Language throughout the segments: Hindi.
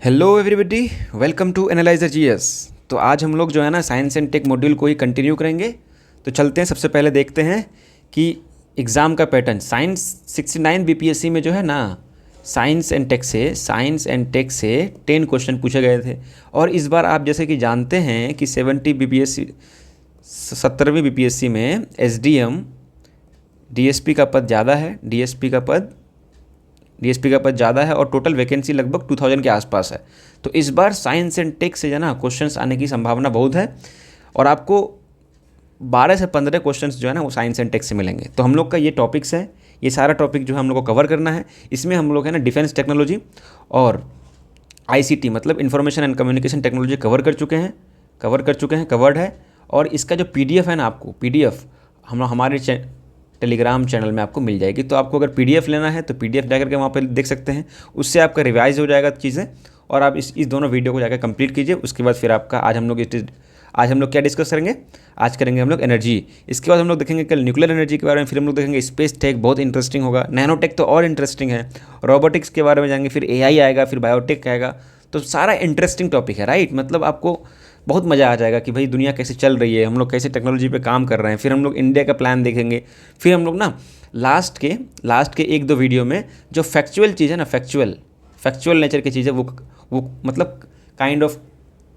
Hello everybody, welcome to analyser GS. तो आज हम लोग जो है ना साइंस एंड टेक मॉड्यूल को ही कंटिन्यू करेंगे। तो चलते हैं, सबसे पहले देखते हैं कि एग्ज़ाम का पैटर्न साइंस 69 बीपीएससी में जो है ना साइंस एंड टेक से 10 क्वेश्चन पूछे गए थे। और इस बार आप जैसे कि जानते हैं कि 70 बीपीएससी 70वीं बीपीएससी में एसडीएम डीएसपी का पद ज़्यादा है, डीएसपी का पद ज़्यादा है और टोटल वैकेंसी लगभग 2000 के आसपास है। तो इस बार साइंस एंड टेक से जो है ना क्वेश्चंस आने की संभावना बहुत है और आपको 12 से 15 क्वेश्चंस जो है ना वो साइंस एंड टेक से मिलेंगे। तो हम लोग का ये टॉपिक्स है, ये सारा टॉपिक जो है हम लोग को कवर करना है। इसमें हम लोग है ना डिफेंस टेक्नोलॉजी और आईसीटी मतलब information and communication technology covered है। और इसका जो पीडीएफ है ना, आपको पीडीएफ हम हमारे टेलीग्राम चैनल में आपको मिल जाएगी। तो आपको अगर पीडीएफ लेना है तो पीडीएफ जाकर के वहाँ पर देख सकते हैं, उससे आपका रिवाइज हो जाएगा चीज़ें। और आप इस दोनों वीडियो को जाकर कंप्लीट कीजिए। उसके बाद फिर आपका आज हम लोग क्या डिस्कस करेंगे, आज करेंगे हम लोग एनर्जी। इसके बाद हम लोग देखेंगे कल न्यूक्लियर एनर्जी के बारे में, फिर हम लोग देखेंगे स्पेस टेक, बहुत इंटरेस्टिंग होगा। नैनो टेक तो और इंटरेस्टिंग है। रोबोटिक्स के बारे में जाएंगे, फिर एआई आएगा, फिर बायोटेक आएगा। तो सारा इंटरेस्टिंग टॉपिक है, राइट। मतलब आपको बहुत मज़ा आ जाएगा कि भाई दुनिया कैसे चल रही है, हम लोग कैसे टेक्नोलॉजी पे काम कर रहे हैं। फिर हम लोग इंडिया का प्लान देखेंगे। फिर हम लोग ना लास्ट के एक दो वीडियो में जो फैक्चुअल चीज़ है ना, फैक्चुअल नेचर की चीज़ है, वो मतलब काइंड ऑफ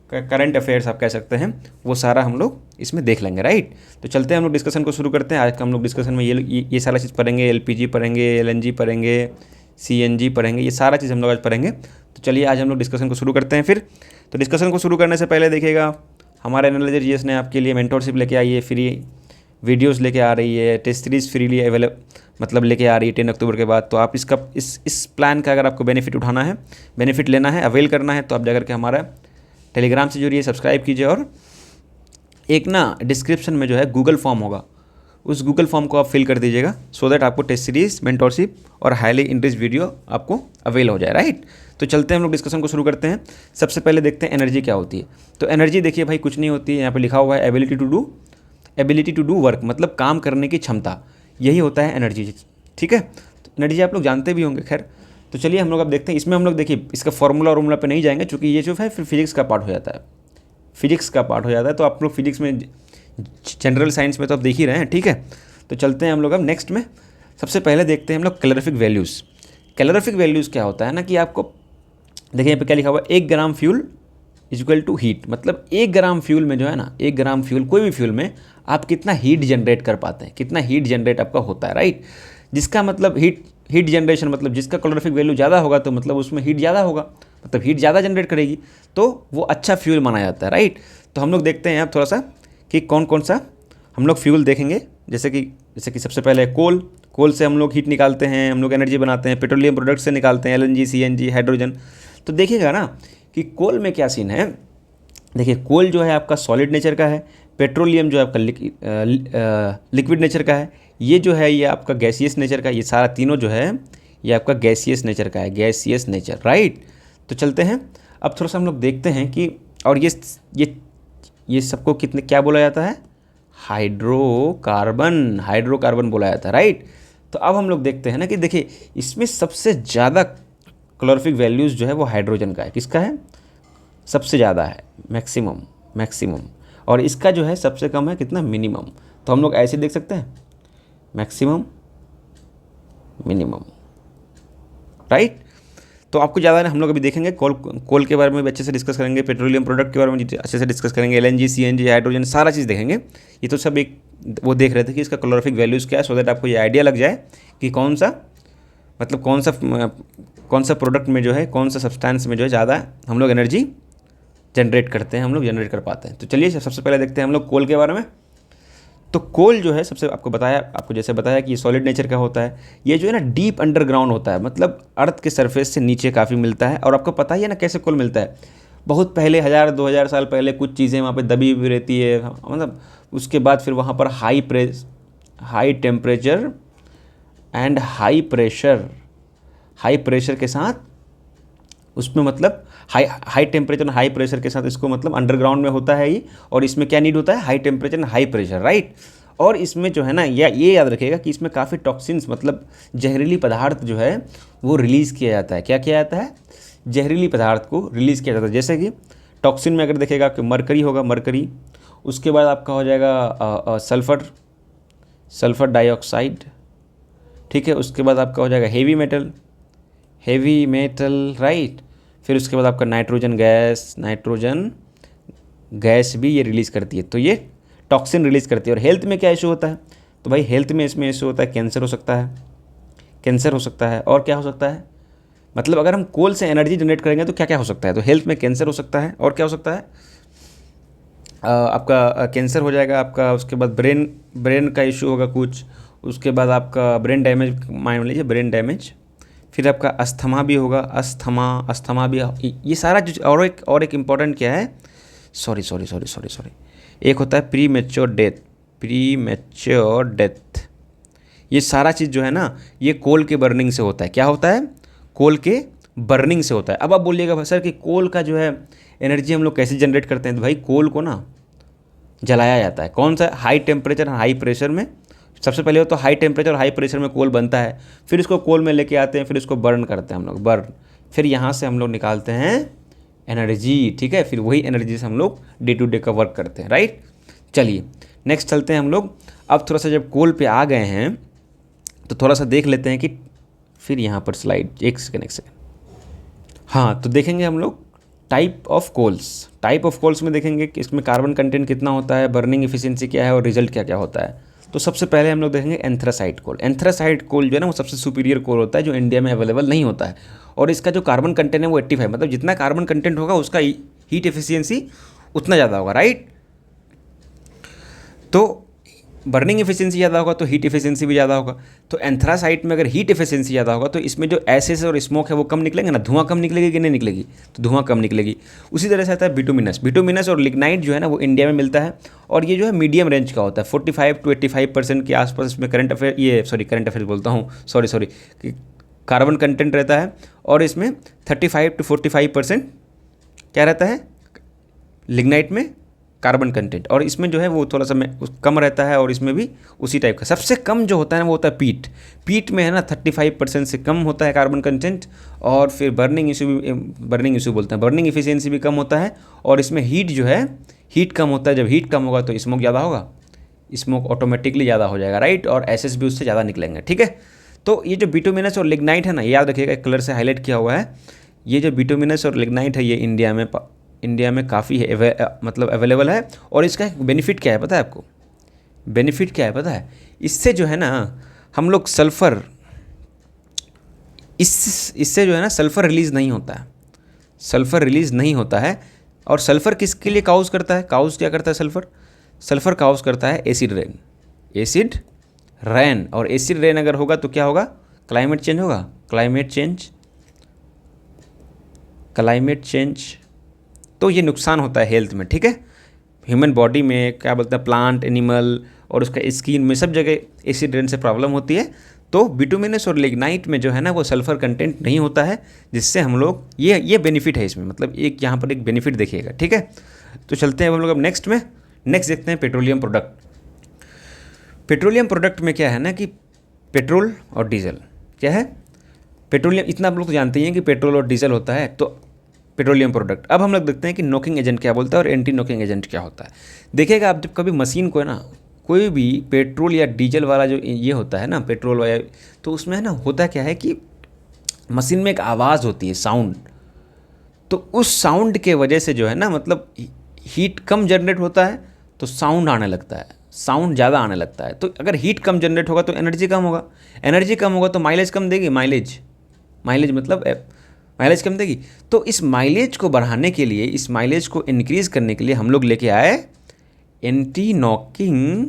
करंट अफेयर्स आप कह सकते हैं, वो सारा हम लोग इसमें देख लेंगे, राइट। तो चलते हैं हम लोग डिस्कशन को शुरू करते हैं। आज का हम लोग डिस्कशन में ये सारा चीज़ पढ़ेंगे। एलपीजी पढ़ेंगे, एलएनजी पढ़ेंगे, सीएनजी पढ़ेंगे, ये सारा चीज़ हम लोग आज पढ़ेंगे। तो चलिए आज हम लोग डिस्कशन को शुरू करते हैं। फिर तो डिस्कशन को शुरू करने से पहले देखिएगा, हमारे एनालाइजर जीएस ने आपके लिए मेंटोरशिप लेके आई है, फ्री वीडियोस लेके आ रही है, टेस्ट सीरीज़ फ्रीली अवेलेबल मतलब लेके आ रही है 10 अक्टूबर के बाद। तो आप इसका इस प्लान का अगर आपको बेनिफिट उठाना है, बेनिफिट लेना है, अवेल करना है, तो आप जाकर के हमारा टेलीग्राम से जुड़िए, सब्सक्राइब कीजिए। और एक ना डिस्क्रिप्शन में जो है गूगल फॉर्म होगा, उस गूगल फॉर्म को आप फिल कर दीजिएगा, सो दैट आपको टेस्ट सीरीज़, मेंटोरशिप और हाईली इंटरेस्ट वीडियो आपको अवेल हो जाए, राइट। तो चलते हैं हम लोग डिस्कशन को शुरू करते हैं। सबसे पहले देखते हैं एनर्जी क्या होती है। तो एनर्जी देखिए भाई, कुछ नहीं होती है, यहाँ पे लिखा हुआ है एबिलिटी टू डू वर्क, मतलब काम करने की क्षमता, यही होता है एनर्जी, ठीक है। तो एनर्जी आप लोग जानते भी होंगे, खैर। तो चलिए हम लोग अब देखते हैं। इसमें हम लोग देखिए इसका फॉर्मूला पे नहीं जाएंगे, क्योंकि ये जो है फिर फिजिक्स का पार्ट हो जाता है, तो आप लोग फिजिक्स में, जनरल साइंस में तो आप देख ही रहे हैं, ठीक है। तो चलते हैं हम लोग अब नेक्स्ट में। सबसे पहले देखते हैं हम लोग कैलोरीफिक वैल्यूज़। कैलोरीफिक वैल्यूज़ क्या होता है ना कि आपको देखिए यहाँ पे क्या लिखा हुआ है, 1 gram fuel is equal to heat. मतलब 1 ग्राम फ्यूल में जो है ना, 1 ग्राम फ्यूल कोई भी फ्यूल में आप कितना हीट जनरेट कर पाते हैं, कितना हीट जनरेट आपका होता है, राइट। जिसका मतलब हीट जनरेशन मतलब जिसका कैलोरीफिक वैल्यू ज़्यादा होगा तो मतलब उसमें हीट ज़्यादा होगा, मतलब हीट ज़्यादा जनरेट करेगी, तो वो अच्छा फ्यूल माना जाता है, राइट। तो हम लोग देखते हैं अब थोड़ा सा कि कौन कौन सा हम लोग फ्यूल देखेंगे। जैसे कि सबसे पहले कोल से हम लोग हीट निकालते हैं, हम लोग एनर्जी बनाते हैं। पेट्रोलियम प्रोडक्ट से निकालते हैं एलएनजी, सीएनजी, हाइड्रोजन। तो देखिएगा ना कि कोल में क्या सीन है। देखिए कोल जो है आपका सॉलिड नेचर का है, पेट्रोलियम जो है आपका लिक्विड नेचर का है, ये जो है ये आपका गैसियस नेचर का है। ये सारा तीनों जो है ये आपका गैसियस नेचर का है, गैसियस नेचर, राइट। तो चलते हैं अब थोड़ा सा हम लोग देखते हैं कि और ये सबको क्या बोला जाता है, हाइड्रोकार्बन बोला जाता है, राइट। तो अब हम लोग देखते हैं ना कि देखिए इसमें सबसे ज़्यादा कैलोरीफिक वैल्यूज़ जो है वो हाइड्रोजन का है। किसका है, सबसे ज़्यादा है, मैक्सिमम। और इसका जो है सबसे कम है, कितना, मिनिमम। तो हम लोग ऐसे देख सकते हैं, मैक्सिमम, मिनिमम, राइट। तो आपको ज़्यादा ना हम लोग अभी देखेंगे कोल के बारे में भी अच्छे से डिस्कस करेंगे, पेट्रोलियम प्रोडक्ट के बारे में अच्छे से डिस्कस करेंगे, एलएनजी, सीएनजी, हाइड्रोजन, सारा चीज़ देखेंगे। ये तो सब एक वो देख रहे थे कि इसका कैलोरीफिक वैल्यूज़ क्या है, सो दैट आपको ये आइडिया लग जाए कि कौन सा प्रोडक्ट में जो है, कौन सा सब्सटेंस में जो है ज़्यादा हम लोग एनर्जी जनरेट करते हैं, हम लोग जनरेट कर पाते हैं। तो चलिए सबसे पहले देखते हैं हम लोग कोल के बारे में। तो कोल जो है आपको जैसे बताया कि ये सॉलिड नेचर का होता है। ये जो है ना डीप अंडरग्राउंड होता है, मतलब अर्थ के सरफेस से नीचे काफ़ी मिलता है। और आपको पता ही है ना कैसे कोल मिलता है, बहुत पहले 1000-2000 साल पहले कुछ चीज़ें वहाँ पे दबी हुई रहती है, मतलब उसके बाद फिर वहाँ पर high temperature and high pressure के साथ उसमें मतलब हाई टेम्परेचर हाई प्रेशर के साथ इसको मतलब अंडरग्राउंड में होता है ये। और इसमें क्या नीड होता है, high temperature and high pressure, right. और इसमें जो है ना ये याद रखिएगा कि इसमें काफ़ी टॉक्सिन्स मतलब जहरीली पदार्थ जो है वो रिलीज़ किया जाता है। क्या किया जाता है, जहरीली पदार्थ को रिलीज़ किया जाता है। जैसे कि टॉक्सिन में अगर देखेगा कि मरकरी होगा, मरकरी, उसके बाद आपका हो जाएगा सल्फर डाइऑक्साइड, ठीक है, उसके बाद आपका हो जाएगा हेवी मेटल, राइट। फिर उसके बाद आपका नाइट्रोजन गैस भी ये रिलीज़ करती है, तो ये टॉक्सिन रिलीज़ करती है। और हेल्थ में क्या इशू होता है, तो भाई हेल्थ में इसमें इशू होता है, कैंसर हो सकता है, और क्या हो सकता है, मतलब अगर हम कोल से एनर्जी जनरेट करेंगे तो क्या क्या हो सकता है, तो हेल्थ में कैंसर हो सकता है, और क्या हो सकता है, आपका कैंसर हो जाएगा आपका। उसके बाद ब्रेन का इशू होगा कुछ, उसके बाद आपका ब्रेन डैमेज, मान लीजिए ब्रेन डैमेज, फिर आपका अस्थमा भी होगा, अस्थमा भी, ये सारा जो, और एक इम्पॉर्टेंट क्या है, सॉरी, एक होता है प्री मैच्योर डेथ। ये सारा चीज़ जो है ना, ये कोल के बर्निंग से होता है। क्या होता है, कोल के बर्निंग से होता है। अब आप बोलिएगा सर कि कोल का जो है एनर्जी हम लोग कैसे जनरेट करते हैं, तो भाई कोल को ना जलाया जाता है। कौन सा, हाई टेम्परेचर हाई प्रेशर में। सबसे पहले तो हाई टेम्परेचर हाई प्रेशर में कोल बनता है, फिर इसको कोल में लेके आते हैं, फिर इसको बर्न करते हैं हम लोग, फिर यहाँ से हम लोग निकालते हैं एनर्जी, ठीक है। फिर वही एनर्जी से हम लोग डे टू डे का वर्क करते हैं, राइट। चलिए नेक्स्ट चलते हैं हम लोग। अब थोड़ा सा जब कोल पे आ गए हैं तो थोड़ा सा देख लेते हैं कि, फिर यहाँ पर स्लाइड, एक सेकेंड, हाँ, तो देखेंगे हम लोग टाइप ऑफ कोल्स में देखेंगे कि इसमें कार्बन कंटेंट कितना होता है, बर्निंग एफिशिएंसी क्या है, और रिजल्ट क्या क्या होता है। तो सबसे पहले हम लोग देखेंगे एंथ्रासाइट कोल जो है ना, वो सबसे सुपीरियर कोल होता है, जो इंडिया में अवेलेबल नहीं होता है। और इसका जो कार्बन कंटेंट है वो 85, मतलब जितना कार्बन कंटेंट होगा उसका हीट एफिशिएंसी उतना ज़्यादा होगा, राइट। तो बर्निंग एफिशिएंसी ज़्यादा होगा तो हीट एफिशिएंसी भी ज़्यादा होगा। तो एंथ्रासाइट में अगर हीट एफिशिएंसी ज़्यादा होगा तो इसमें जो एसेस और स्मोक है वो कम निकलेंगे ना, धुआं कम निकलेगी कि नहीं निकलेगी, तो धुआं कम निकलेगी। उसी तरह से आता है बिटुमिनस और लिग्नाइट जो है ना, वो इंडिया में मिलता है, और ये जो है मीडियम रेंज का होता है, 45 to 85% के आसपास इसमें करंट अफेयर बोलता हूँ, सॉरी, कार्बन कंटेंट रहता है, और इसमें 35 to 45% क्या रहता है, लिग्नाइट में कार्बन कंटेंट, और इसमें जो है वो थोड़ा सा कम रहता है, और इसमें भी उसी टाइप का। सबसे कम जो होता है ना वो होता है पीट में है ना, 35% से कम होता है कार्बन कंटेंट, और फिर बर्निंग एफिशिएंसी भी कम होता है, और इसमें हीट जो है, हीट कम होता है। जब हीट कम होगा तो स्मोक ज़्यादा होगा, स्मोक ऑटोमेटिकली ज़्यादा हो जाएगा, राइट, और एसेस भी उससे ज़्यादा निकलेंगे, ठीक है। तो ये जो बिटुमिनस और लिग्नाइट है ना, याद रखिएगा, कलर से हाईलाइट किया हुआ है, ये जो बिटुमिनस और लिग्नाइट है ये इंडिया में काफ़ी मतलब अवेलेबल है। और इसका बेनिफिट क्या है पता है आपको, इससे जो है ना हम लोग सल्फ़र, इससे जो है ना सल्फ़र रिलीज़ नहीं होता है। और सल्फ़र किसके लिए काउज़ करता है, क्या करता है सल्फ़र काउज़ करता है एसिड रेन। और एसिड रेन अगर होगा तो क्या होगा, क्लाइमेट चेंज, तो ये नुकसान होता है हेल्थ में, ठीक है। ह्यूमन बॉडी में क्या बोलते हैं, प्लांट, एनिमल और उसका स्किन में सब जगह एसिड रेन से प्रॉब्लम होती है। तो बिटुमिनस और लिग्नाइट में जो है ना वो सल्फ़र कंटेंट नहीं होता है, जिससे हम लोग ये बेनिफिट है इसमें, मतलब एक यहाँ पर एक बेनिफिट देखिएगा, ठीक है। तो चलते हैं हम लोग अब नेक्स्ट देखते हैं पेट्रोलियम प्रोडक्ट में क्या है ना कि पेट्रोल और डीजल क्या है, पेट्रोलियम, इतना आप लोग तो जानते ही हैं कि पेट्रोल और डीजल होता है, तो पेट्रोलियम प्रोडक्ट। अब हम लोग देखते हैं कि नॉकिंग एजेंट क्या बोलता है और एंटी नॉकिंग एजेंट क्या होता है। देखिएगा आप, जब कभी मशीन को है ना, कोई भी पेट्रोल या डीजल वाला जो ये होता है ना, पेट्रोल वाला, तो उसमें है ना होता क्या है कि मशीन में एक आवाज़ होती है, साउंड। तो उस साउंड के वजह से जो है ना, मतलब हीट कम जनरेट होता है तो साउंड आने लगता है, साउंड ज़्यादा आने लगता है। तो अगर हीट कम जनरेट होगा तो एनर्जी कम होगा तो माइलेज कम देगी, माइलेज कम देगी। तो इस माइलेज को बढ़ाने के लिए, इस माइलेज को इंक्रीज़ करने के लिए हम लोग लेके आए एंटी नॉकिंग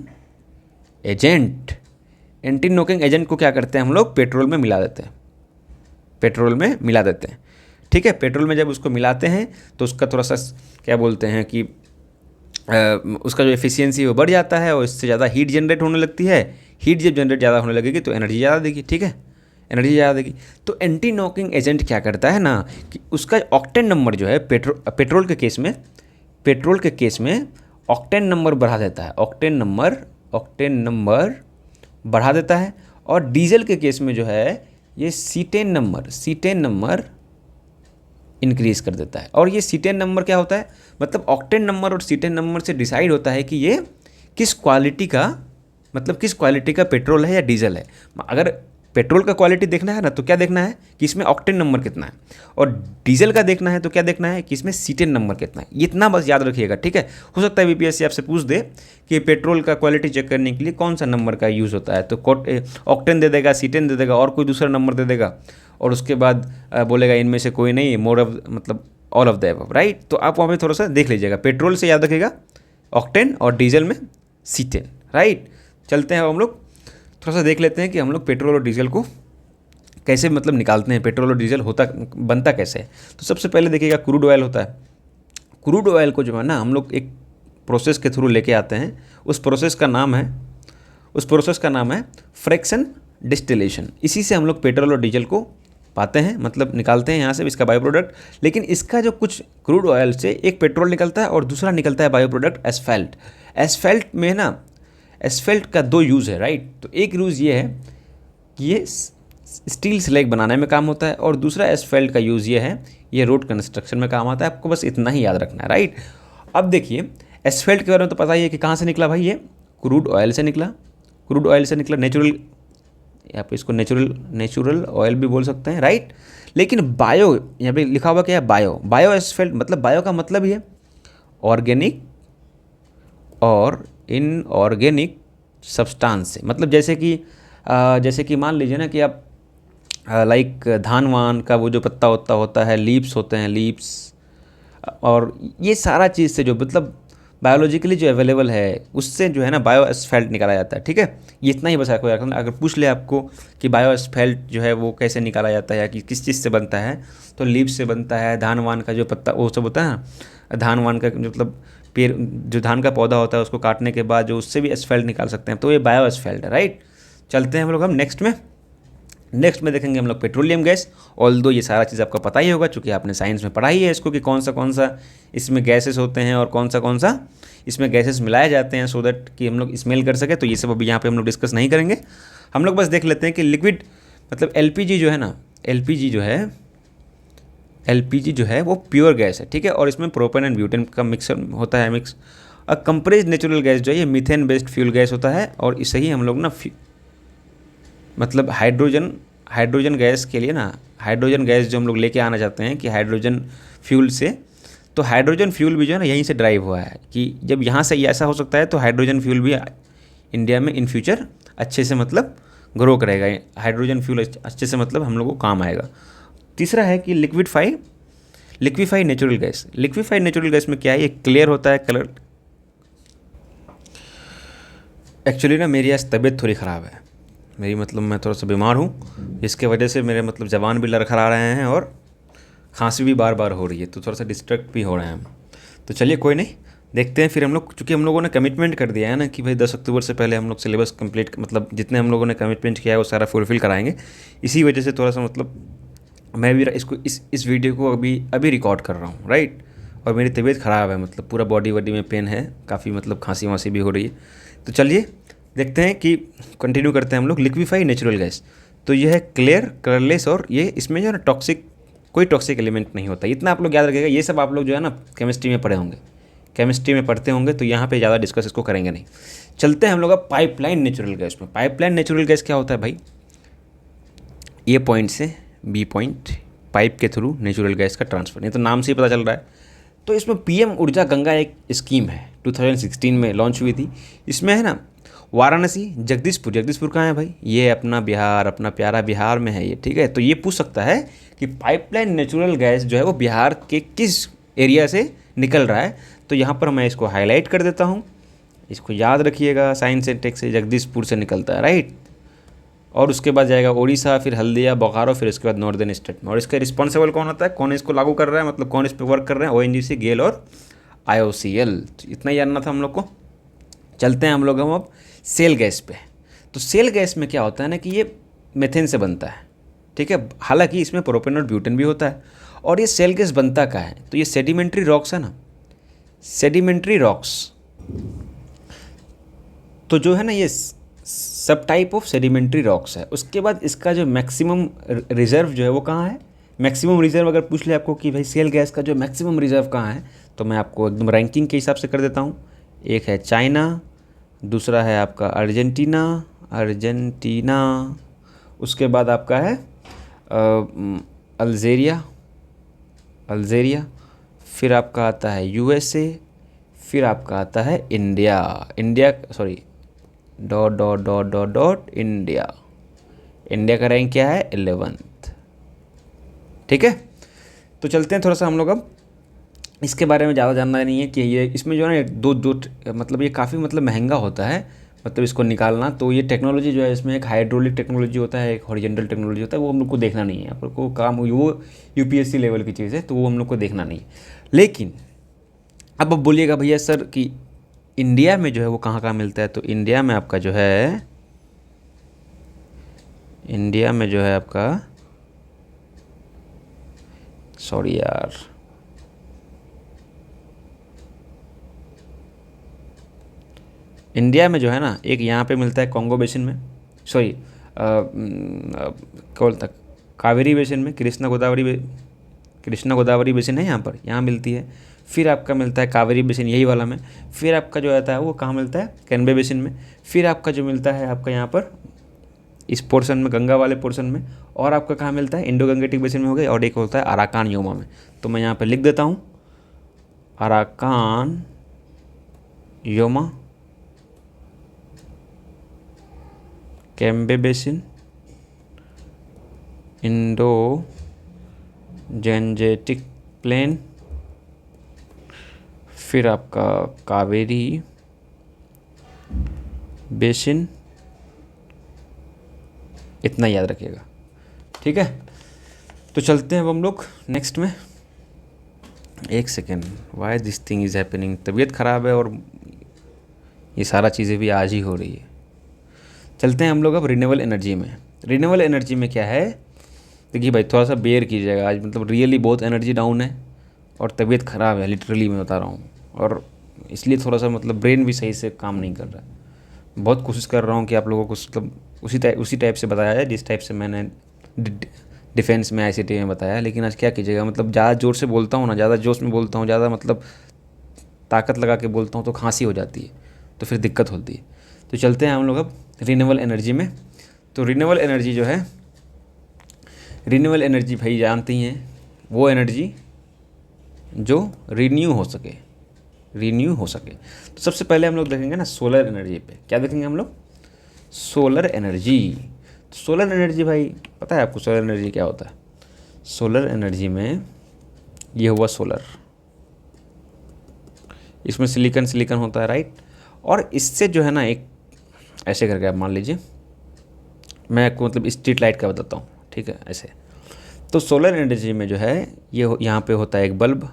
एजेंट को क्या करते हैं हम लोग, पेट्रोल में मिला देते हैं, ठीक है। पेट्रोल में जब उसको मिलाते हैं तो उसका थोड़ा सा क्या बोलते हैं कि उसका जो एफिशिएंसी वो बढ़ जाता है, और इससे ज़्यादा हीट जनरेट होने लगती है। हीट जब जनरेट ज़्यादा होने लगेगी तो एनर्जी ज़्यादा देगी, ठीक है, तो एंटी नॉकिंग एजेंट क्या करता है ना कि उसका ऑक्टेन नंबर जो है, पेट्रोल के केस में ऑक्टेन नंबर बढ़ा देता है, ऑक्टेन नंबर बढ़ा देता है। और डीजल के केस में जो है ये सीटेन नंबर इंक्रीज़ कर देता है। और ये सीटेन नंबर क्या होता है, मतलब ऑक्टेन नंबर और सीटेन नंबर से डिसाइड होता है कि ये किस क्वालिटी का, मतलब किस क्वालिटी का पेट्रोल है या डीजल है। अगर पेट्रोल का क्वालिटी देखना है ना तो क्या देखना है कि इसमें ऑक्टेन नंबर कितना है, और डीजल का देखना है तो क्या देखना है कि इसमें सीटेन नंबर कितना है। इतना बस याद रखिएगा, ठीक है। हो सकता है बीपीएससी आपसे पूछ दे कि पेट्रोल का क्वालिटी चेक करने के लिए कौन सा नंबर का यूज़ होता है, तो ऑक्टेन दे देगा, सीटेन दे देगा और कोई दूसरा नंबर दे देगा, और उसके बाद बोलेगा इनमें से कोई नहीं, मोर ऑफ मतलब all of the above, right. तो आप वहाँ पे थोड़ा सा देख लीजिएगा, पेट्रोल से याद रखिएगा ऑक्टेन और डीजल में सीटेन, राइट। चलते हैं अब हम लोग थोड़ा सा देख लेते हैं कि हम लोग पेट्रोल और डीजल को कैसे मतलब निकालते हैं, पेट्रोल और डीजल होता बनता कैसे है। तो सबसे पहले देखिएगा क्रूड ऑयल होता है। क्रूड ऑयल को जो है ना हम लोग एक प्रोसेस के थ्रू लेके आते हैं, उस प्रोसेस का नाम है फ्रैक्शन डिस्टिलेशन। इसी से हम लोग पेट्रोल और डीजल को पाते हैं, मतलब निकालते हैं यहाँ से इसका बायो प्रोडक्ट। लेकिन इसका जो कुछ क्रूड ऑयल से एक पेट्रोल निकलता है और दूसरा निकलता है बायो प्रोडक्ट एस्फेल्ट। एस्फेल्ट में ना, एस्फेल्ट का दो यूज़ है, राइट। तो एक यूज़ ये है कि ये स्टील स्लैग बनाने में काम होता है, और दूसरा एस्फेल्ट का यूज़ ये है, ये रोड कंस्ट्रक्शन में काम आता है। आपको बस इतना ही याद रखना है, राइट। अब देखिए एस्फेल्ट के बारे में तो पता ही है कि कहाँ से निकला भाई, ये क्रूड ऑयल से निकला। क्रूड ऑयल से निकला, नेचुरल, यहाँ पे इसको नेचुरल ऑयल भी बोल सकते हैं, राइट। लेकिन बायो, यहाँ पे लिखा हुआ क्या है, बायो एस्फेल्ट, मतलब बायो का मतलब ही है ऑर्गेनिक और इनऑर्गेनिक सब्सटेंस से। मतलब जैसे कि मान लीजिए ना कि आप लाइक धान वान का वो जो पत्ता होता है, लीव्स होते हैं, लीव्स, और ये सारा चीज़ से जो मतलब बायोलॉजिकली जो अवेलेबल है उससे जो है ना बायो एस्फेल्ट निकाला जाता है, ठीक है। ये इतना ही बस आपको याद रखना। अगर पूछ ले आपको कि बायो एस्फेल्ट जो है वो कैसे निकाला जाता है या कि किस चीज़ से बनता है, तो लीव्स से बनता है, धान वान का जो पत्ता वो सब होता है ना, धान वान का मतलब पेड़, जो धान का पौधा होता है उसको काटने के बाद जो उससे भी एस्फेल्ट निकाल सकते हैं, तो ये बायो एस्फेल्ट है, राइट। चलते हैं हम लोग नेक्स्ट में देखेंगे हम लोग पेट्रोलियम गैस। ऑल्दो ये सारा चीज़ आपको पता ही होगा चूँकि आपने साइंस में पढ़ा ही है इसको, कि कौन सा इसमें गैसेस होते हैं और कौन सा इसमें गैसेस मिलाए जाते हैं, सो दैट कि हम लोग स्मेल कर सके। तो ये सब अभी यहाँ पे हम लोग डिस्कस नहीं करेंगे। हम लोग बस देख लेते हैं कि लिक्विड मतलब एलपीजी जो है ना, एलपीजी जो है वो प्योर गैस है, ठीक है। और इसमें प्रोपेन एंड ब्यूटेन का मिक्सर होता है, मिक्स। और कंप्रेस्ड नेचुरल गैस जो है ये मीथेन बेस्ड फ्यूल गैस होता है, और इसे ही हम लोग ना मतलब हाइड्रोजन गैस के लिए ना, हाइड्रोजन गैस जो हम लोग लेके आना चाहते हैं कि हाइड्रोजन फ्यूल से, तो हाइड्रोजन फ्यूल भी जो है ना यहीं से ड्राइव हुआ है कि जब यहाँ से ऐसा हो सकता है तो हाइड्रोजन फ्यूल भी इंडिया में इन फ्यूचर अच्छे से मतलब ग्रो करेगा। हाइड्रोजन फ्यूल अच्छे से मतलब हम लोग को काम आएगा। तीसरा है कि liquefy natural gas. Liquefied natural gas में क्या है, ये क्लियर होता है कलर। एक्चुअली ना मेरी आज तबीयत थोड़ी ख़राब है, मेरी मतलब मैं थोड़ा सा बीमार हूँ, इसके वजह से मेरे मतलब जबान भी लड़खड़ा रहे हैं और खांसी भी बार बार हो रही है, तो थोड़ा सा डिस्ट्रैक्ट भी हो रहे हैं हम। तो चलिए कोई नहीं, देखते हैं फिर हम लोग, चूँकि हम लोगों ने कमिटमेंट कर दिया है ना कि भाई 10 अक्टूबर से पहले हम लोग सिलेबस कंप्लीट, मतलब जितने हम लोगों ने कमिटमेंट किया है वो सारा फुलफिल कराएंगे। इसी वजह से थोड़ा सा मतलब मैं भी इसको इस वीडियो को अभी रिकॉर्ड कर रहा हूँ, राइट। और मेरी तबीयत ख़राब है, मतलब पूरा बॉडी में पेन है काफ़ी, मतलब खांसी वांसी भी हो रही है। तो चलिए देखते हैं कि कंटिन्यू करते हैं हम लोग। लिक्विफाइड नेचुरल गैस, तो यह है क्लियर, कलरलेस, और ये इसमें जो है ना कोई टॉक्सिक एलिमेंट नहीं होता। इतना आप लोग याद रखिएगा। ये सब आप लोग जो है ना केमिस्ट्री में पढ़ते होंगे, तो यहाँ पे ज़्यादा डिस्कस इसको करेंगे नहीं। चलते हैं हम लोग अब पाइपलाइन नेचुरल गैस में। पाइपलाइन नेचुरल गैस क्या होता है भाई, ए पॉइंट से बी पॉइंट पाइप के थ्रू नेचुरल गैस का ट्रांसफ़र, ये तो नाम से ही पता चल रहा है। तो इसमें पीएम ऊर्जा गंगा एक स्कीम है, 2016 में लॉन्च हुई थी। इसमें है ना वाराणसी, जगदीशपुर कहाँ है भाई, ये अपना बिहार, अपना प्यारा बिहार में है ये, ठीक है। तो ये पूछ सकता है कि पाइपलाइन नेचुरल गैस जो है वो बिहार के किस एरिया से निकल रहा है। तो यहाँ पर मैं इसको हाईलाइट कर देता हूँ, इसको याद रखिएगा, साइंस एंड टेक से जगदीशपुर से निकलता है, राइट। और उसके बाद जाएगा उड़ीसा, फिर हल्दिया, बोकारो, फिर उसके बाद नॉर्दर्न स्टेट में। और इसका रिस्पॉन्सिबल कौन होता है, कौन इसको लागू कर रहा है, मतलब कौन इस पर वर्क कर रहे हैं, ओएनजीसी, गेल और IOCL। इतना ही जानना था हम लोग को। चलते हैं हम लोग अब सेल गैस पे। तो सेल गैस में क्या होता है ना कि ये मेथेन से बनता है, ठीक है। हालांकि इसमें प्रोपेन और ब्यूटेन भी होता है। और ये सेल गैस बनता का है, तो ये सेडिमेंट्री रॉक्स है ना, सेडिमेंट्री रॉक्स, तो जो है ना ये सब टाइप ऑफ सेडिमेंट्री रॉक्स है। उसके बाद इसका जो मैक्सिमम रिजर्व जो है वो कहाँ है, मैक्सिमम रिजर्व अगर पूछ ले आपको कि भाई शेल गैस का जो मैक्सिमम रिजर्व कहाँ है, तो मैं आपको एकदम रैंकिंग के हिसाब से कर देता हूँ। एक है चाइना, दूसरा है आपका अर्जेंटीना, अर्जेंटीना, उसके बाद आपका है अल्जेरिया, अल्जेरिया, फिर आपका आता है यूएसए, फिर आपका आता है India, India sorry dot dot dot dot dot India, India का रैंक क्या है 11th। ठीक है, तो चलते हैं थोड़ा सा हम लोग अब इसके बारे में ज़्यादा जानना नहीं है कि ये इसमें जो है ना दो मतलब ये काफ़ी मतलब महंगा होता है, मतलब इसको निकालना। तो ये टेक्नोलॉजी जो है इसमें एक हाइड्रोलिक टेक्नोलॉजी होता है, एक हॉरिजॉन्टल टेक्नोलॉजी होता है, वो हम लोग को देखना नहीं है, आप लोग को काम वो यूपीएससी लेवल की चीज़ है, तो वो हम लोग को देखना नहीं है। लेकिन अब बोलिएगा भैया सर कि इंडिया में जो है वो कहाँ कहाँ मिलता है, तो इंडिया में आपका जो है, इंडिया में जो है आपका, सॉरी यार, इंडिया में जो है ना एक यहाँ पे मिलता है कॉन्गो बेसिन में, सॉरी क्या बोलता, कावेरी बेसिन में, कृष्णा गोदावरी बेसिन है यहाँ पर, यहाँ मिलती है। फिर आपका मिलता है कावेरी बेसिन यही वाला में। फिर आपका जो आता है वो कहाँ मिलता है, कैनबे बेसिन में। फिर आपका जो मिलता है आपका यहाँ पर इस पोर्शन में, गंगा वाले पोर्शन में। और आपका कहाँ मिलता है, इंडो गंगेटिक बेसिन में हो गया। और एक होता है अराकान योमा में। तो मैं यहाँ पर लिख देता हूँ Arakan Yoma, Cambay basin, Indo Gangetic plain, फिर आपका कावेरी बेसिन, इतना याद रखिएगा। ठीक है, तो चलते हैं अब हम लोग नेक्स्ट में। एक second, why this thing is happening, तबीयत ख़राब है और ये सारा चीज़ें भी आज ही हो रही है। चलते हैं हम लोग अब रिन्यूएबल एनर्जी में। रिन्यूएबल एनर्जी में क्या है, देखिए भाई थोड़ा सा बेयर कीजिएगा, आज मतलब रियली बहुत एनर्जी डाउन है और तबीयत ख़राब है, लिटरली मैं बता रहा हूँ। और इसलिए थोड़ा सा मतलब ब्रेन भी सही से काम नहीं कर रहा है। बहुत कोशिश कर रहा हूँ कि आप लोगों को मतलब उसी टाइप से बताया जाए जिस टाइप से मैंने डिफेंस में आईसीटी में बताया। लेकिन आज क्या कीजिएगा, मतलब ज़्यादा ज़ोर से बोलता हूँ ना, ज़्यादा जोश में बोलता हूँ, ज़्यादा मतलब ताकत लगा के बोलता हूँ तो खांसी हो जाती है, तो फिर दिक्कत होती है। तो चलते हैं हम लोग अब रिन्यूएबल एनर्जी में। तो रिन्यूएबल एनर्जी जो है, रिन्यूएबल एनर्जी भाई जानते ही हैं, वो एनर्जी जो रीन्यू हो सके, रीन्यू हो सके। तो सबसे पहले हम लोग देखेंगे ना सोलर एनर्जी पे। क्या देखेंगे हम लोग, सोलर एनर्जी। तो सोलर एनर्जी भाई पता है आपको सोलर एनर्जी क्या होता है? सोलर एनर्जी में ये हुआ सोलर, इसमें सिलिकन होता है, राइट। और इससे जो है ना एक ऐसे करके आप मान लीजिए, मैं आपको मतलब स्ट्रीट लाइट का बताता हूँ, ठीक है, ऐसे। तो सोलर एनर्जी में जो है ये यहाँ पे होता है एक बल्ब,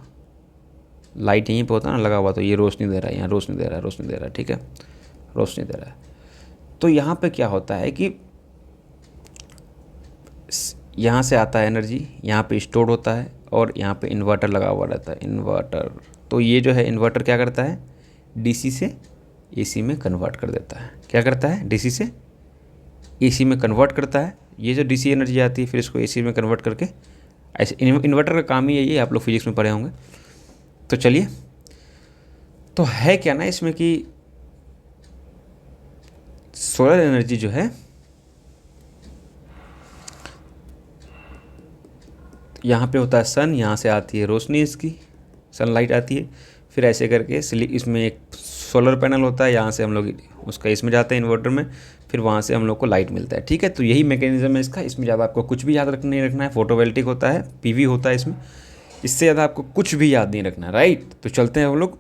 लाइट यहीं पे होता है ना लगा हुआ, तो ये रोशनी दे रहा है, यहाँ रोशनी दे रहा है, रोशनी दे रहा है, ठीक है, रोशनी दे रहा है। तो यहाँ पे क्या होता है कि यहाँ से आता है एनर्जी, यहाँ पे स्टोर होता है और यहाँ पे इन्वर्टर लगा हुआ रहता है, इन्वर्टर। तो ये जो है इन्वर्टर क्या करता है, डीसी से एसी में कन्वर्ट कर देता है। क्या करता है, डीसी से एसी में कन्वर्ट करता है। ये जो डीसी एनर्जी आती है फिर इसको एसी में कन्वर्ट करके, ऐसे इन्वर्टर का काम ही यही है, आप लोग फिजिक्स में पढ़े होंगे। तो चलिए, तो है क्या ना इसमें कि सोलर एनर्जी जो है यहाँ पे होता है सन, यहाँ से आती है रोशनी, इसकी सनलाइट आती है, फिर ऐसे करके इसमें एक सोलर पैनल होता है, यहाँ से हम लोग उसका इसमें जाते हैं इन्वर्टर में, फिर वहाँ से हम लोग को लाइट मिलता है, ठीक है। तो यही मैकेनिज्म है इसका, इसमें ज़्यादा आपको कुछ भी याद नहीं रखना है। फोटोवोल्टिक होता है, पीवी होता है इसमें, इससे ज़्यादा आपको कुछ भी याद नहीं रखना है, राइट। तो चलते हैं हम लोग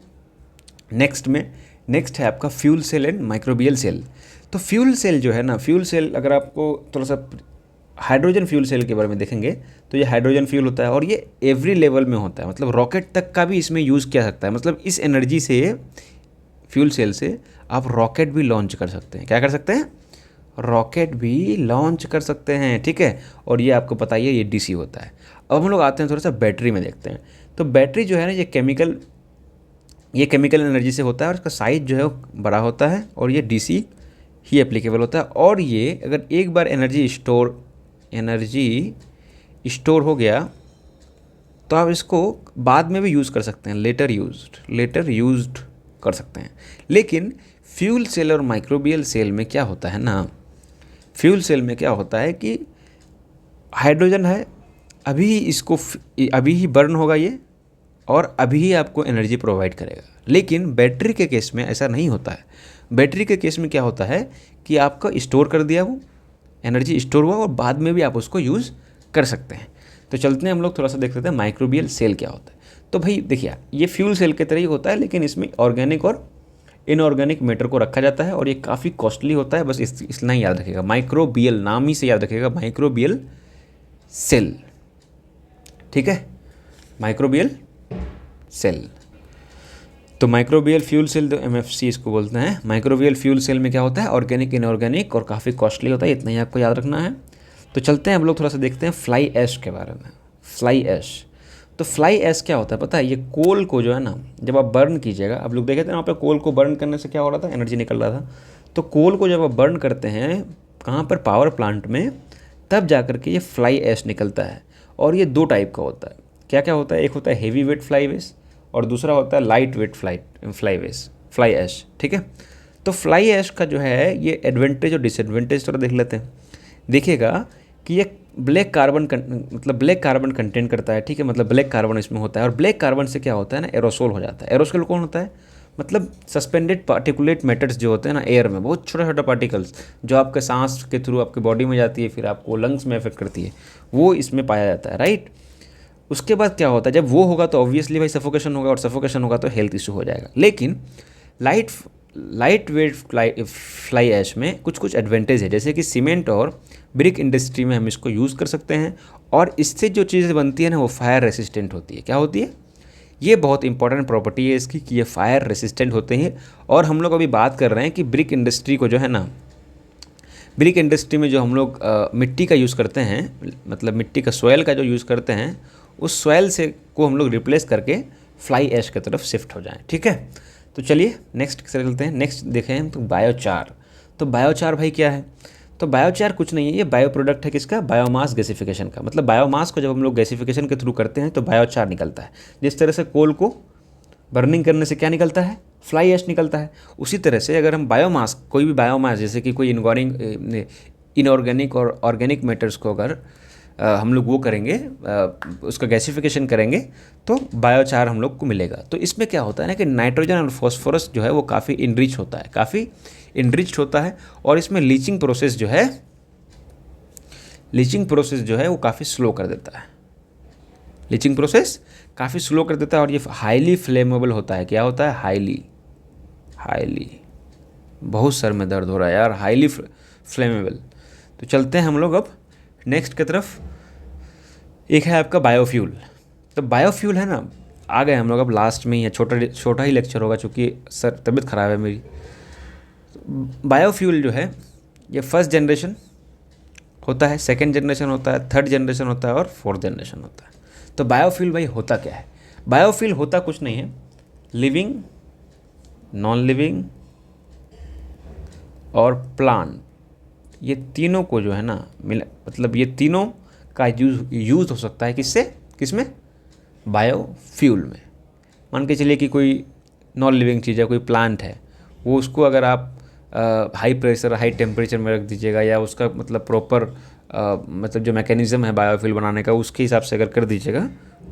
नेक्स्ट में। नेक्स्ट है आपका fuel cell and microbial cell. तो फ्यूल सेल जो है ना, फ्यूल सेल अगर आपको थोड़ा सा हाइड्रोजन फ्यूल सेल के बारे में देखेंगे तो ये हाइड्रोजन फ्यूल होता है और ये एवरी लेवल में होता है, मतलब रॉकेट तक का भी इसमें यूज़ किया सकता है। मतलब इस एनर्जी से, फ्यूल सेल से आप रॉकेट भी लॉन्च कर सकते हैं। क्या कर सकते हैं, रॉकेट भी लॉन्च कर सकते हैं, ठीक है। और ये आपको पता ही है ये डीसी होता है। अब हम लोग आते हैं थोड़ा सा बैटरी में देखते हैं। तो बैटरी जो है ना ये केमिकल एनर्जी से होता है और इसका साइज जो है वो बड़ा होता है और ये डीसी ही एप्लीकेबल होता है। और ये अगर एक बार एनर्जी स्टोर हो गया तो आप इसको बाद में भी यूज़ कर सकते हैं, लेटर यूज्ड कर सकते हैं। लेकिन फ्यूल सेल और माइक्रोबियल सेल में क्या होता है ना, फ्यूल सेल में क्या होता है कि हाइड्रोजन है, अभी ही बर्न होगा ये और अभी ही आपको एनर्जी प्रोवाइड करेगा। लेकिन बैटरी के केस में ऐसा नहीं होता है। बैटरी के केस में क्या होता है कि आपका स्टोर कर दिया, वो एनर्जी स्टोर हुआ और बाद में भी आप उसको यूज़ कर सकते हैं। तो चलते हैं हम लोग थोड़ा सा देख लेते हैं माइक्रोबियल सेल क्या होता है। तो भाई देखिए, ये फ्यूल सेल के तरह ही होता है, लेकिन इसमें ऑर्गेनिक और इनऑर्गेनिक मैटर को रखा जाता है और ये काफ़ी कॉस्टली होता है। बस इतना ही याद रखिएगा, माइक्रोबियल नाम ही से याद रखिएगा, माइक्रोबियल सेल। ठीक है, माइक्रोबियल सेल। तो माइक्रोबियल फ्यूल सेल तो MFC इसको बोलते हैं। माइक्रोबियल फ्यूल सेल में क्या होता है, ऑर्गेनिक इनऑर्गेनिक और काफ़ी कॉस्टली होता है, इतना ही आपको याद रखना है। तो चलते हैं हम लोग थोड़ा सा देखते हैं फ्लाई ऐश के बारे में। फ्लाई ऐश, तो फ्लाई ऐश क्या होता है पता है, ये कोल को जो है ना, जब आप बर्न कीजिएगा, आप लोग देखे थे वहाँ पे कोल को बर्न करने से क्या हो रहा था, एनर्जी निकल रहा था। तो कोल को जब आप बर्न करते हैं कहाँ पर, पावर प्लांट में, तब जा कर के ये फ्लाई ऐश निकलता है। और ये दो टाइप का होता है। क्या क्या होता है, एक होता है हेवी वेट फ्लाई वेस्ट और दूसरा होता है लाइट वेट फ्लाई ऐश। ठीक है, तो फ्लाई ऐश का जो है ये एडवांटेज और डिसएडवांटेज थोड़ा देख लेते हैं। देखिएगा कि ये ब्लैक कार्बन कंटेंट करता है। ठीक है, मतलब ब्लैक कार्बन इसमें होता है और ब्लैक कार्बन से क्या होता है ना, एरोसोल हो जाता है। एरोसोल कौन होता है, मतलब सस्पेंडेड पार्टिकुलेट मैटर्स जो होते हैं ना एयर में, बहुत छोटा छोटा पार्टिकल्स जो आपके सांस के थ्रू आपके बॉडी में जाती है, फिर आपको लंग्स में इफेक्ट करती है, वो इसमें पाया जाता है। राइट, उसके बाद क्या होता है, जब वो होगा तो ऑब्वियसली भाई सफोकेशन होगा और सफोकेशन होगा तो हेल्थ इशू हो जाएगा। लेकिन लाइट वेट फ्लाई ऐश में कुछ कुछ एडवांटेज है, जैसे कि सीमेंट और ब्रिक इंडस्ट्री में हम इसको यूज़ कर सकते हैं और इससे जो चीज़ें बनती है ना वो फायर रेसिस्टेंट होती है। क्या होती है, ये बहुत इंपॉर्टेंट प्रॉपर्टी है इसकी कि ये फायर रेसिस्टेंट होते हैं। और हम लोग अभी बात कर रहे हैं कि ब्रिक इंडस्ट्री को जो है ना, ब्रिक इंडस्ट्री में जो हम लोग मिट्टी का यूज़ करते हैं, मतलब मिट्टी का सॉयल का जो यूज़ करते हैं, उस सॉयल से को हम लोग रिप्लेस करके फ्लाई ऐश की तरफ शिफ्ट हो जाएं। ठीक है, तो चलिए नेक्स्ट चलते हैं। नेक्स्ट देखें हम तो बायोचार। तो बायोचार भाई क्या है, तो बायोचार कुछ नहीं है, ये बायो प्रोडक्ट है किसका, बायोमास गैसिफिकेशन का। मतलब बायोमास को जब हम लोग गैसिफिकेशन के थ्रू करते हैं तो बायोचार निकलता है। जिस तरह से कोल को बर्निंग करने से क्या निकलता है, फ्लाई ऐश निकलता है। उसी तरह से अगर हम बायोमास, कोई भी बायोमास, जैसे कि कोई इनऑर्गेनिक और ऑर्गेनिक मैटर्स को अगर हम लोग वो करेंगे, उसका गैसिफिकेशन करेंगे तो बायोचार हम लोग को मिलेगा। तो इसमें क्या होता है ना कि नाइट्रोजन और फॉस्फोरस जो है वो काफ़ी इनरिच होता है और इसमें लीचिंग प्रोसेस जो है वो काफ़ी स्लो कर देता है। लीचिंग प्रोसेस काफ़ी स्लो कर देता है और ये हाईली फ्लेमेबल होता है। क्या होता है, हाईली, बहुत सर में दर्द हो रहा है यार, हाईली फ्लेमेबल। तो चलते हैं हम लोग अब नेक्स्ट की तरफ। एक है आपका बायोफ्यूल। तो बायोफ्यूल है ना, आ गए हम लोग अब लास्ट में ही है, छोटा ही लेक्चर होगा चूँकि सर तबीयत ख़राब है मेरी। बायोफ्यूल जो है ये फर्स्ट जनरेशन होता है, सेकंड जनरेशन होता है, थर्ड जनरेशन होता है और फोर्थ जनरेशन होता है। तो बायोफ्यूल भाई होता क्या है, बायोफ्यूल होता कुछ नहीं है, लिविंग, नॉन लिविंग और प्लांट, ये तीनों को जो है ना मतलब ये तीनों का यूज़ हो सकता है किसमें, बायोफ्यूल में। मान के चलिए कि कोई नॉन लिविंग चीज़ है, कोई प्लांट है, वो उसको अगर आप हाई प्रेशर हाई टेम्परेचर में रख दीजिएगा या उसका मतलब प्रॉपर मतलब जो मैकेनिज़्म है बायोफ्यूल बनाने का उसके हिसाब से अगर कर दीजिएगा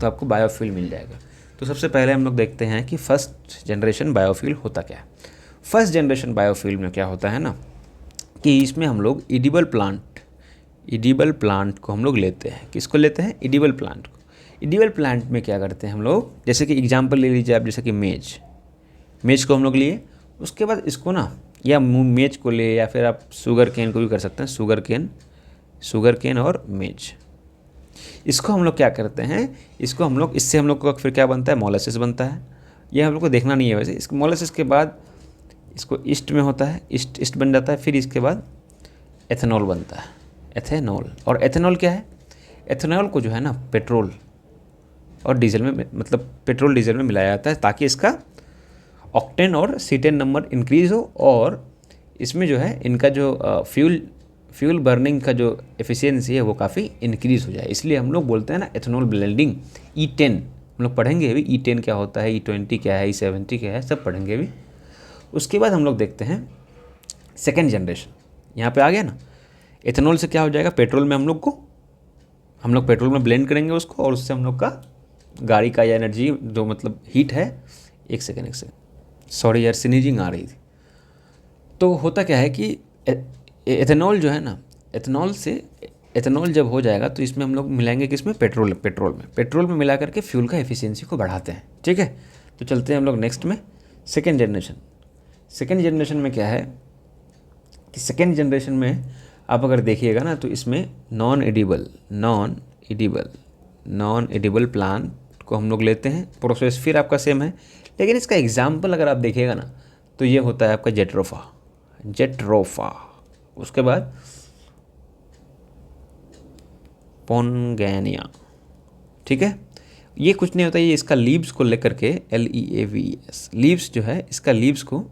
तो आपको बायोफ्यूल मिल जाएगा। तो सबसे पहले हम लोग देखते हैं कि फर्स्ट जनरेशन बायोफ्यूल होता क्या है। फर्स्ट जनरेशन बायोफ्यूल में क्या होता है ना कि इसमें हम लोग एडिबल प्लांट को हम लोग लेते हैं। किसको लेते हैं, एडिबल प्लांट को। एडिबल प्लांट में क्या करते हैं हम लोग, जैसे कि एग्जांपल ले लीजिए आप, जैसे कि मेज को हम लोग लिए, उसके बाद इसको ना, या मेज को ले या फिर आप शुगर केन को भी कर सकते हैं, शुगर केन और मेज। इसको हम लोग क्या करते हैं, इससे हम लोग को फिर क्या बनता है, मोलासिस बनता है। ये हम लोग को देखना नहीं है वैसे। इस मोलासिस के बाद इसको ईस्ट में होता है, ईस्ट बन जाता है, फिर इसके बाद एथेनॉल बनता है, एथेनॉल। और एथेनॉल क्या है, एथेनॉल को जो है ना पेट्रोल और डीजल में, मतलब पेट्रोल डीजल में मिलाया जाता है ताकि इसका ऑक्टेन और सीटेन नंबर इंक्रीज़ हो और इसमें जो है इनका जो फ्यूल बर्निंग का जो एफिशिएंसी है वो काफ़ी इंक्रीज़ हो जाए, इसलिए हम लोग बोलते हैं ना एथेनॉल ब्लेंडिंग। E10 हम लोग पढ़ेंगे अभी, E10 क्या होता है, E20 क्या है, E70 क्या है, सब पढ़ेंगे अभी। उसके बाद हम लोग देखते हैं सेकेंड जनरेशन। यहाँ पे आ गया ना, एथेनॉल से क्या हो जाएगा, पेट्रोल में हम लोग पेट्रोल में ब्लेंड करेंगे उसको, और उससे हम लोग का गाड़ी का या एनर्जी जो मतलब हीट है, एक सेकेंड सॉरी यार स्नीजिंग आ रही थी। तो होता क्या है कि एथेनॉल जो है ना, एथेनॉल जब हो जाएगा तो इसमें हम लोग मिलाएंगे किसमें, पेट्रोल में मिला करके फ्यूल का एफिशिएंसी को बढ़ाते हैं। ठीक है, तो चलते हैं हम लोग नेक्स्ट में, सेकेंड जनरेशन में क्या है कि सेकेंड जनरेशन में आप अगर देखिएगा ना, तो इसमें नॉन एडिबल प्लांट को हम लोग लेते हैं, प्रोसेस फिर आपका सेम है, लेकिन इसका एग्जाम्पल अगर आप देखिएगा ना, तो ये होता है आपका जेट्रोफा, उसके बाद पोनगैनिया। ठीक है, ये कुछ नहीं होता, ये इसका लीव्स को लेकर के LEAVES, लीव्स जो है इसका लीव्स को,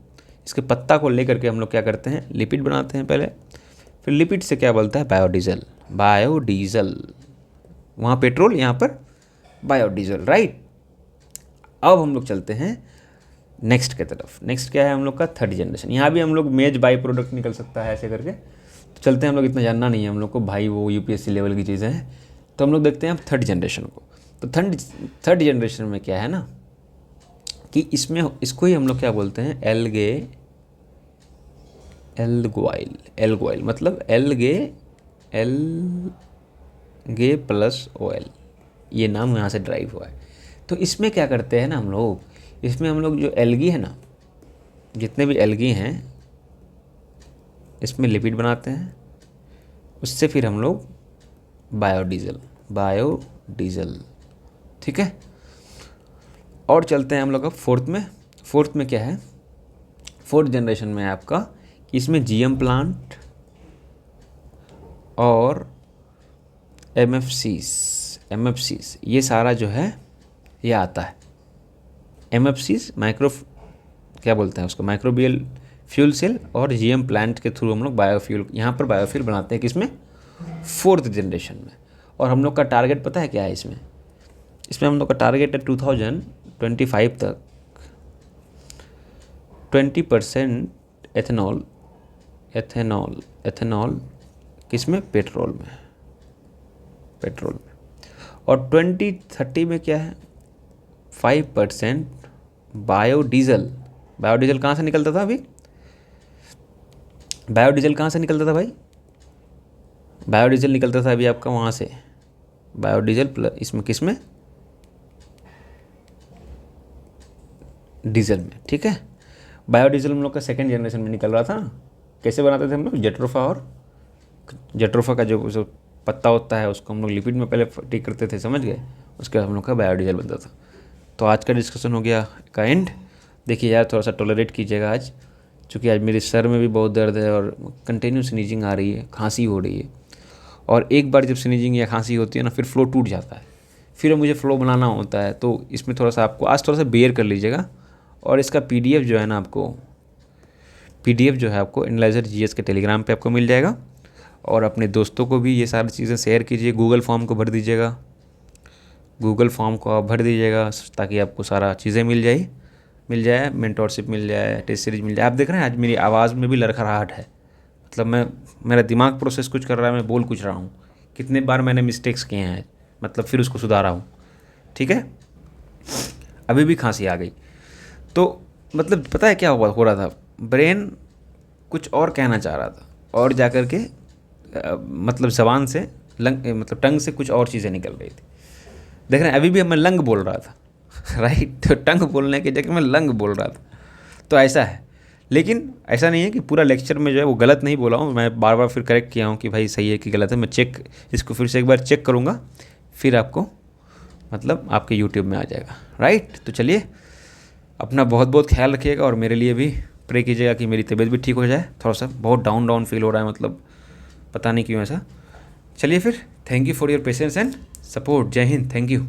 इसके पत्ता को लेकर के हम लोग क्या करते हैं, लिपिड बनाते हैं पहले, फिर लिपिड से क्या बोलता है, बायोडीजल। वहाँ पेट्रोल, यहाँ पर बायोडीजल, राइट। अब हम लोग चलते हैं नेक्स्ट की तरफ। नेक्स्ट क्या है हम लोग का, थर्ड जनरेशन। यहाँ भी हम लोग मेज बाई प्रोडक्ट निकल सकता है ऐसे करके, तो चलते हैं, हम लोग इतना जानना नहीं है हम लोग को भाई, वो UPSC लेवल की चीज़ें हैं। तो हम लोग देखते हैं अब थर्ड जनरेशन को। तो थर्ड जनरेशन में क्या है ना कि इसमें इसको ही हम लोग क्या बोलते हैं, एल्गोइल, मतलब एलगे प्लस OL, ये नाम यहाँ से ड्राइव हुआ है। तो इसमें क्या करते हैं ना हम लोग, इसमें हम लोग जो एल्गी है ना, जितने भी एल्गी हैं इसमें लिपिड बनाते हैं, उससे फिर हम लोग बायोडीजल। ठीक है, और चलते हैं हम लोग अब फोर्थ में क्या है, फोर्थ जनरेशन में आपका इसमें GM प्लांट और MFCs ये सारा जो है ये आता है। MFCs क्या बोलते हैं उसको, माइक्रोबियल फ्यूल सेल, और GM प्लांट के थ्रू हम लोग यहाँ पर बायोफ्यूल बनाते हैं किसमें, फोर्थ जनरेशन में। और हम लोग का टारगेट पता है क्या है इसमें हम लोग का टारगेट है 2025 तक 20% एथेनॉल किसमें, पेट्रोल में, और 2030 में क्या है 5% बायोडीजल कहाँ से निकलता था अभी, बायोडीजल कहाँ से निकलता था भाई, बायोडीजल निकलता था अभी आपका वहाँ से, बायोडीजल प्लस इसमें किसमें, डीजल में। ठीक है, बायोडीजल हम लोग का सेकेंड जनरेशन में निकल रहा था। कैसे बनाते थे हम लोग, जेट्रोफा का जो पत्ता होता है उसको हम लोग लिपिड में पहले टिक करते थे, समझ गए, उसके बाद हम लोग का बायोडीजल बनता था। तो आज का डिस्कशन हो गया का एंड। देखिए यार थोड़ा सा टॉलरेट कीजिएगा आज, क्योंकि आज मेरे सर में भी बहुत दर्द है और कंटिन्यू स्नीजिंग आ रही है, खांसी हो रही है, और एक बार जब स्नीजिंग या खांसी होती है ना, फिर फ्लो टूट जाता है, फिर मुझे फ्लो बनाना होता है। तो इसमें थोड़ा सा आपको आज थोड़ा सा बेयर कर लीजिएगा। और इसका PDF जो है ना आपको एनालाइजर GS के टेलीग्राम पे आपको मिल जाएगा। और अपने दोस्तों को भी ये सारी चीज़ें शेयर कीजिए, गूगल फॉर्म को भर दीजिएगा, ताकि आपको सारा चीज़ें मिल जाए, मेंटोरशिप मिल जाए, टेस्ट सीरीज मिल जाए। आप देख रहे हैं आज मेरी आवाज़ में भी लड़खड़ाहट है, मतलब मेरा दिमाग प्रोसेस कुछ कर रहा है, मैं बोल कुछ रहा हूँ, कितने बार मैंने मिस्टेक्स किए हैं, मतलब फिर उसको सुधारा हूँ। ठीक है, अभी भी खांसी आ गई। तो मतलब पता है क्या हो रहा था, ब्रेन कुछ और कहना चाह रहा था, और जाकर के मतलब ज़बान से मतलब टंग से कुछ और चीज़ें निकल रही थी। देख रहे हैं अभी भी मैं लंग बोल रहा था राइट, तो टंग बोलने की जगह मैं लंग बोल रहा था। तो ऐसा है, लेकिन ऐसा नहीं है कि पूरा लेक्चर में जो है वो गलत नहीं बोला हूँ, मैं बार बार फिर करेक्ट किया हूँ कि भाई सही है कि गलत है। मैं इसको फिर से एक बार चेक करूँगा, फिर आपको मतलब आपके यूट्यूब में आ जाएगा, राइट। तो चलिए अपना बहुत बहुत ख्याल रखिएगा, और मेरे लिए भी प्रे कीजिएगा कि मेरी तबीयत भी ठीक हो जाए। थोड़ा सा बहुत डाउन फील हो रहा है, मतलब पता नहीं क्यों ऐसा। चलिए फिर, thank you for your patience and support. जय हिंद, थैंक यू।